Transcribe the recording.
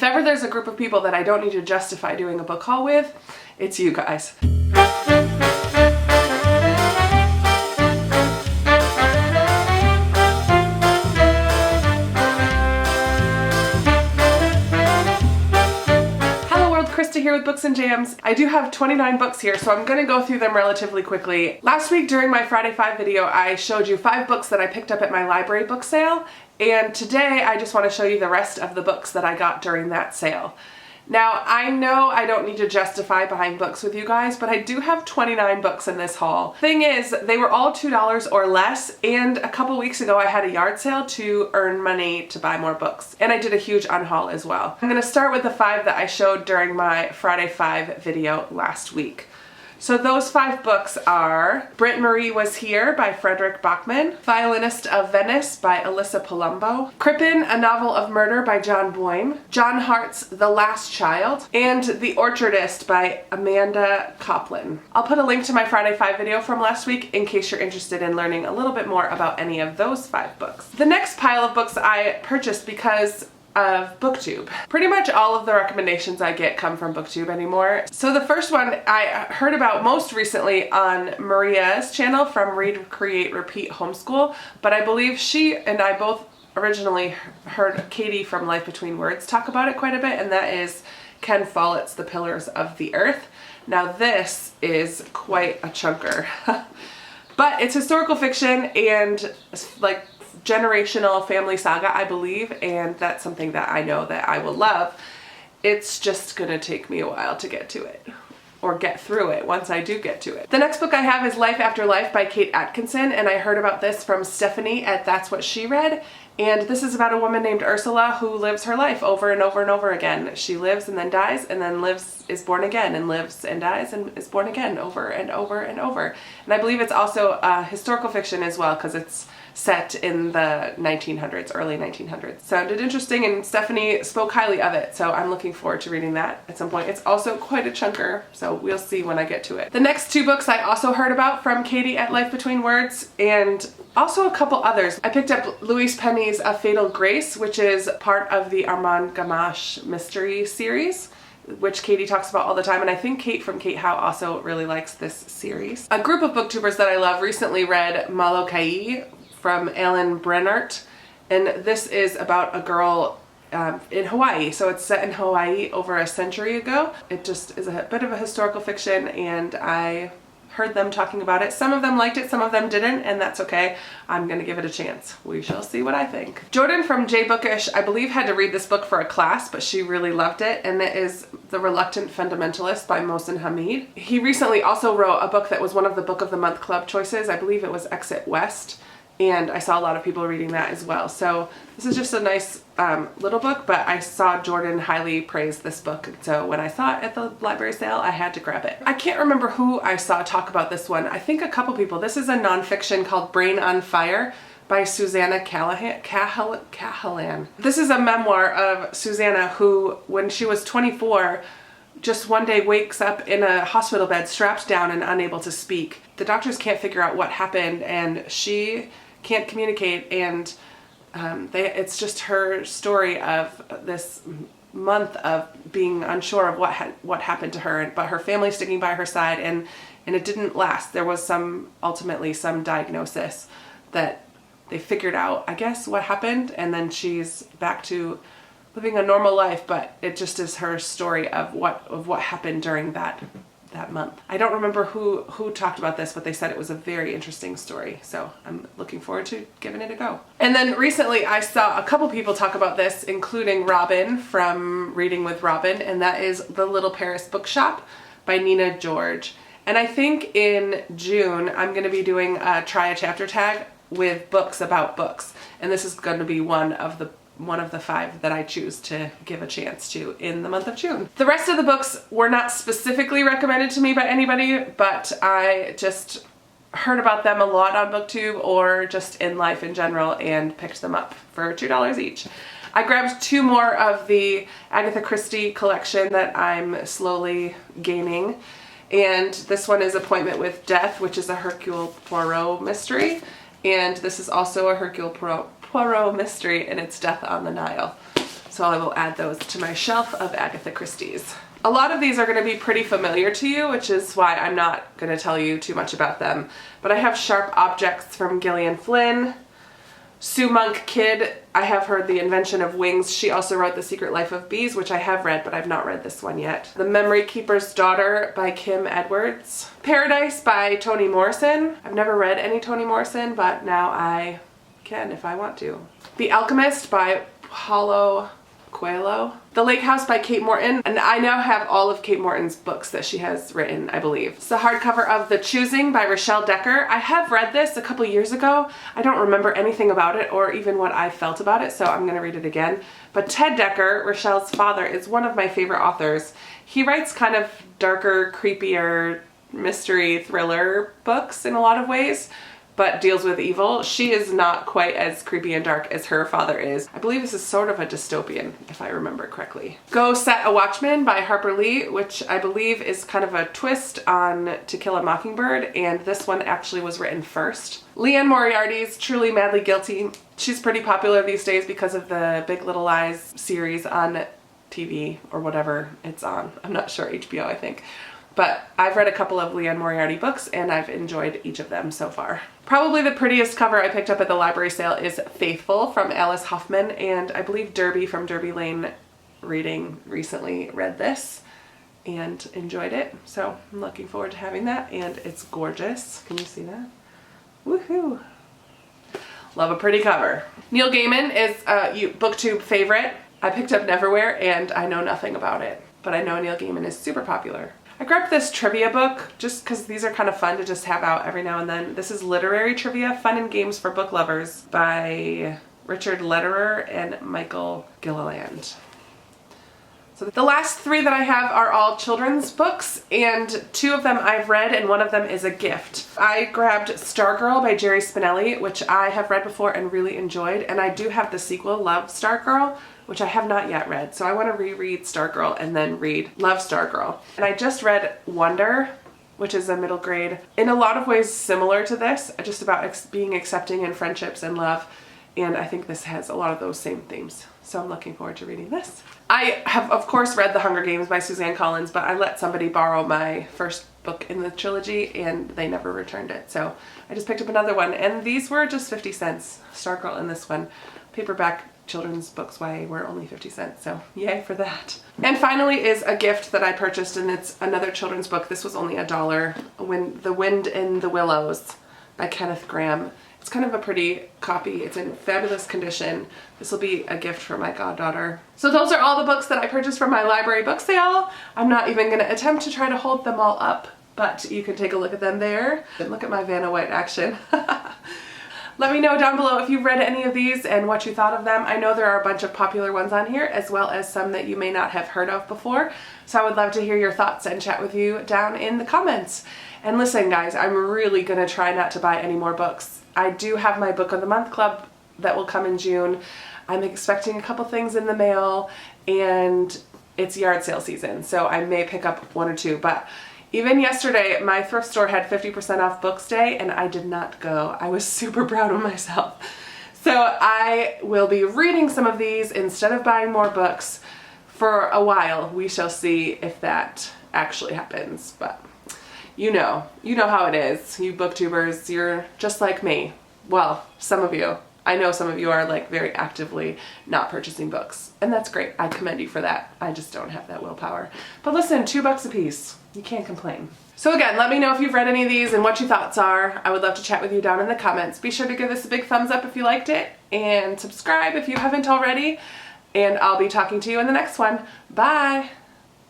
If ever there's a group of people that I don't need to justify doing a book haul with, it's you guys. Here with Books and Jams. I do have 29 books here, so I'm gonna go through them relatively quickly. Last week during my Friday 5 video, I showed you 5 books that I picked up at my library book sale, and today I just want to show you the rest of the books that I got during that sale. Now, I know I don't need to justify buying books with you guys, but I do have 29 books in this haul. Thing is, they were all $2 or less, and a couple weeks ago I had a yard sale to earn money to buy more books. And I did a huge unhaul as well. I'm gonna start with the 5 that I showed during my Friday 5 video last week. So those 5 books are Britt Marie Was Here by Frederick Bachman, Violinist of Venice by Alyssa Palumbo, Crippen, A Novel of Murder by John Boyne, John Hart's The Last Child, and The Orchardist by Amanda Coplin. I'll put a link to my Friday 5 video from last week in case you're interested in learning a little bit more about any of those 5 books. The next pile of books I purchased because of BookTube. Pretty much all of the recommendations I get come from BookTube anymore. So the first one I heard about most recently on Maria's channel from Read, Create, Repeat Homeschool, but I believe she and I both originally heard Katie from Life Between Words talk about it quite a bit, and that is Ken Follett's The Pillars of the Earth. Now this is quite a chunker. But it's historical fiction and like generational family saga, I believe, and that's something that I know that I will love. It's just gonna take me a while to get to it, or get through it once I do get to it. The next book I have is Life After Life by Kate Atkinson, and I heard about this from Stephanie at That's What She Read, and this is about a woman named Ursula who lives her life over and over and over again. She lives and then dies, and then lives, is born again, and lives and dies and is born again over and over and over. And I believe it's also historical fiction as well, because it's set in the 1900s, early 1900s. Sounded interesting, and Stephanie spoke highly of it, so I'm looking forward to reading that at some point. It's also quite a chunker, so we'll see when I get to it. The next 2 books I also heard about from Katie at Life Between Words, and also a couple others. I picked up Louise Penny's A Fatal Grace, which is part of the Armand Gamache mystery series, which Katie talks about all the time, and I think Kate from Kate How also really likes this series. A group of booktubers that I love recently read Molokai from Alan Brennart, and this is about a girl in Hawaii. So it's set in Hawaii over a century ago. It just is a bit of a historical fiction, and I heard them talking about it. Some of them liked it, some of them didn't, and that's okay. I'm gonna give it a chance. We shall see what I think. Jordan from J Bookish, I believe, had to read this book for a class, but she really loved it, and it is The Reluctant Fundamentalist by Mohsin Hamid. He recently also wrote a book that was one of the Book of the Month Club choices. I believe it was Exit West, and I saw a lot of people reading that as well. So this is just a nice little book, but I saw Jordan highly praise this book, and so when I saw it at the library sale, I had to grab it. I can't remember who I saw talk about this one. I think a couple people. This is a nonfiction called Brain on Fire by Susanna Cahalan. This is a memoir of Susanna who, when she was 24, just one day wakes up in a hospital bed, strapped down and unable to speak. The doctors can't figure out what happened, and she can't communicate, and it's just her story of this month of being unsure of what happened to her, but her family sticking by her side, and it didn't last. There was ultimately some diagnosis that they figured out, I guess, what happened, and then she's back to living a normal life, but it just is her story of what happened during that month. I don't remember who talked about this, but they said it was a very interesting story, so I'm looking forward to giving it a go. And then recently I saw a couple people talk about this, including Robin from Reading with Robin, and that is The Little Paris Bookshop by Nina George. And I think in June I'm going to be doing a Try a Chapter tag with books about books, and this is going to be one of the 5 that I choose to give a chance to in the month of June. The rest of the books were not specifically recommended to me by anybody, but I just heard about them a lot on BookTube or just in life in general and picked them up for $2 each. I grabbed 2 more of the Agatha Christie collection that I'm slowly gaining, and this one is Appointment with Death, which is a Hercule Poirot mystery, and this is also a Hercule Poirot mystery, and it's Death on the Nile. So So I will add those to my shelf of Agatha Christie's. A lot of these are going to be pretty familiar to you, which is why I'm not going to tell you too much about them. But I have Sharp Objects from Gillian Flynn. Sue Monk Kidd, I have heard The Invention of Wings. She also wrote The Secret Life of Bees, which I have read, but I've not read this one yet. The Memory Keeper's Daughter by Kim Edwards. Paradise by Toni Morrison. I've never read any Toni Morrison, but now I can if I want to. The Alchemist by Paulo Coelho. The Lake House by Kate Morton, and I now have all of Kate Morton's books that she has written, I believe. It's the hardcover of The Choosing by Rochelle Decker. I have read this a couple years ago. I don't remember anything about it or even what I felt about it, so I'm going to read it again. But Ted Decker, Rochelle's father, is one of my favorite authors. He writes kind of darker, creepier, mystery thriller books in a lot of ways, but deals with evil. She is not quite as creepy and dark as her father is. I believe this is sort of a dystopian, if I remember correctly. Go Set a Watchman by Harper Lee, which I believe is kind of a twist on To Kill a Mockingbird, and this one actually was written first. Liane Moriarty's Truly Madly Guilty. She's pretty popular these days because of the Big Little Lies series on TV or whatever it's on. I'm not sure, HBO I think. But I've read a couple of Liane Moriarty books and I've enjoyed each of them so far. Probably the prettiest cover I picked up at the library sale is Faithful from Alice Hoffman, and I believe Derby from Derby Lane Reading recently read this and enjoyed it. So I'm looking forward to having that, and it's gorgeous. Can you see that? Woohoo! Love a pretty cover. Neil Gaiman is a BookTube favorite. I picked up Neverwhere and I know nothing about it, but I know Neil Gaiman is super popular. I grabbed this trivia book just because these are kind of fun to just have out every now and then. This is Literary Trivia, Fun and Games for Book Lovers by Richard Lederer and Michael Gilliland. So the last three that I have are all children's books, and two of them I've read and one of them is a gift. I grabbed Stargirl by Jerry Spinelli, which I have read before and really enjoyed, and I do have the sequel, Love, Stargirl, which I have not yet read. So I want to reread Stargirl and then read Love, Stargirl. And I just read Wonder, which is a middle grade, in a lot of ways similar to this, just about being accepting in friendships and love. And I think this has a lot of those same themes. So I'm looking forward to reading this. I have, of course, read The Hunger Games by Suzanne Collins, but I let somebody borrow my first book in the trilogy and they never returned it. So I just picked up another one, and these were just 50 cents. Stargirl and this one. Paperback children's books were only 50 cents, so yay for that. And finally is a gift that I purchased, and it's another children's book. This was only $1. The Wind in the Willows by Kenneth Grahame. It's kind of a pretty copy. It's in fabulous condition. This will be a gift for my goddaughter. So those are all the books that I purchased from my library book sale. I'm not even going to attempt to try to hold them all up, but you can take a look at them there. And look at my Vanna White action. Let me know down below if you've read any of these and what you thought of them. I know there are a bunch of popular ones on here, as well as some that you may not have heard of before. So I would love to hear your thoughts and chat with you down in the comments. And listen guys, I'm really gonna try not to buy any more books. I do have my Book of the Month Club that will come in June. I'm expecting a couple things in the mail, and it's yard sale season, so I may pick up one or two. But even yesterday, my thrift store had 50% off Books Day, and I did not go. I was super proud of myself. So I will be reading some of these instead of buying more books for a while. We shall see if that actually happens, but you know how it is. You booktubers, you're just like me. Well, some of you. I know some of you are like very actively not purchasing books, and that's great. I commend you for that. I just don't have that willpower. But listen, $2 a piece. You can't complain. So again, let me know if you've read any of these and what your thoughts are. I would love to chat with you down in the comments. Be sure to give this a big thumbs up if you liked it, and subscribe if you haven't already. And I'll be talking to you in the next one. Bye!